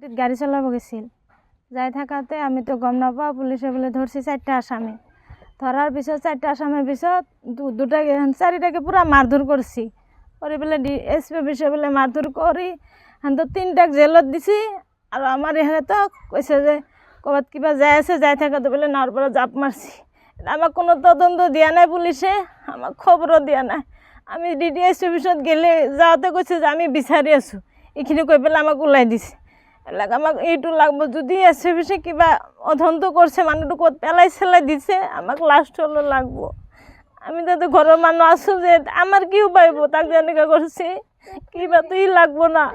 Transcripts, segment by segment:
গাড়ি চালাব গেছিল, যাই থাকাতে আমি তো গম নাপাওঁ, পুলিশে বলে ধরছি 4টা আসামি। ধরার পিছত 4টা আসামির পিছত দুটাকে 4টাকে পুরা মারধর করছি, করে বলে এসপি অফিসে বলে মারধর করি তো 3টাক জেলত দিছি। আর আমার এখানে তো কইছে যে কবাত কিবা যাই আছে, যাই থাকাতে বলে নাওয়ার পরে জাপ মারছি। আমাক কোনো তদন্ত দিয়া নাই পুলিশে, আমাক খবরও দিয়া নাই। আমি ডিডিএস অফিসত গেলে যাওয়াতে কইছে যে আমি বিচারি আছো, এইখিনি কৈ পেলাই আমাক ওলাই দিছে। আমাক এইটো লাগব, যদি এসপি অফিসে কিবা অধন্ত করছে, মানুহটো ক'ত পেলাই চেলাই দিছে, আমাক লাস্ট হলো লাগবো। আমি তো ঘরের মানুষ আছো, যে আমার কি উপায় তাক যেনেকা করছি, কিবা তুই লাগবো না।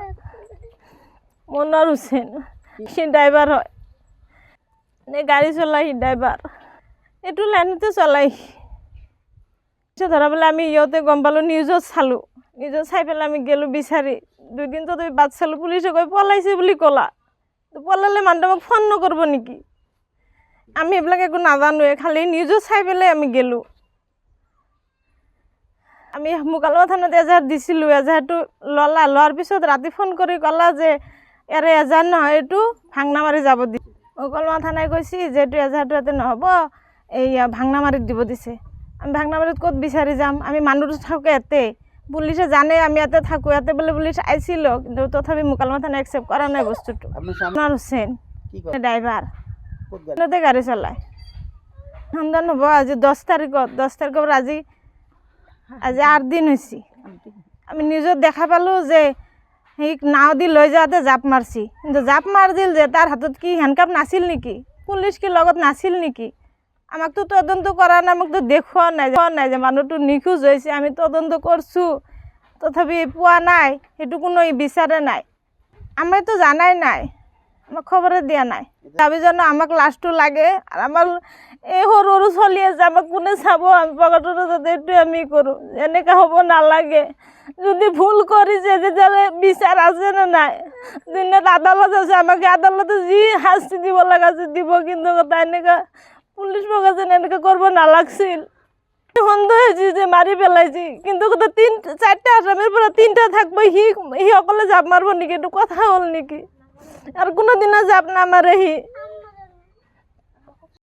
মনোয়ার হোসেন, সে ড্রাইভার হয়, গাড়ি চলাই, ড্রাইভার এইটো লাইনতে চলাই। ধরা বলে আমি ইয়তে গম পালো, নিউজত চালো, নিউজত চাই পেলাই আমি গেলো বিচাৰি। 2 দিন তো তুমি বাদ চালো, পুলিশে কয় পলাইছে বুলি কলা, তো পলালে মানুহটো আমাক ফোন নকরব নেকি? আমি এইবিলাক একো নাজানোৱে, খালি নিউজত চাই পেলাই আমি গেলো। আমি মোকালমা থানাত এজাহাৰ দিছিলোঁ, এজাহাৰটো লোৱাৰ পিছত ৰাতি ফোন কৰি ক'লা যে ইয়াৰে এজাহাৰ নহয়, এইটো ভাংনামাৰি যাব দি। মোকালমা থানাই কৈছে যে এইটো এজাহাৰটো ইয়াতে নহ'ব, এইয়া ভাংনামাৰিত দিব দিছে। আমি ভাংনামাৰিত ক'ত বিচাৰি যাম? আমি মানুহটো থাকোঁ ইয়াতে, পুলিশে জানে আমি ইয়াতে থাকোঁ, ইয়াতে বোলে পুলিশ আইছিল, কিন্তু তথাপি মোকালমা থানাই একচেপ্ট কৰা নাই বস্তুটো। মনোয়াৰ হোসেন, ড্রাইভার, গাড়ি চলায়। সন্ধান হ'ব আজি 10 তাৰিখত, 10 তাৰিখৰ আজি 8 দিন হৈছে। আমি নিউজত দেখা পালোঁ যে সেই নাও দি লৈ যাওঁতে জাপ মাৰছি, কিন্তু জাপ মাৰিছিল যে তাৰ হাতত কি হেণ্ডকাপ নাছিল নেকি? পুলিচ কি লগত নাছিল নেকি? আমাকতো তদন্ত কৰা নাই, আমাকতো দেখুওৱা নাই যে মানুহটো নিখোজ হৈছে। আমি তদন্ত করছোঁ, তথাপি পোৱা নাই, সেইটো কোনো বিচাৰে নাই। আমিতো জানাই নাই, আমাক খবরে দিয়া নাই। দাবি জানো আমাক লাস্টটো লাগে, আর আমার এই সৰু সৰু চলি আছে, আমাক কোনে চাব? আমি পকেটৰ যাতে এইটোৱে আমি কৰোঁ, এনেকৈ হ'ব নালাগে। যদি ভুল কৰিছে তেতিয়াহ'লে বিচাৰ আছে নে নাই? দিনত আদালত আছে, আমাকে আদালতে যি শাস্তি দিব লগা আছে দিব, কিন্তু কথা এনেকুৱা পুলিশ প্রশাসন এনেকৈ কৰিব নালাগছিল। সন্দেহ হয়েছে যে মারি পেলাইছি, কিন্তু কথা 4টা আসামির পৰা 3টা থাকবো, সি অকলে জাপ মারব নেকি? এইটো কথা হল নেকি? আর কোনোদিনও জাপ নামারে সি।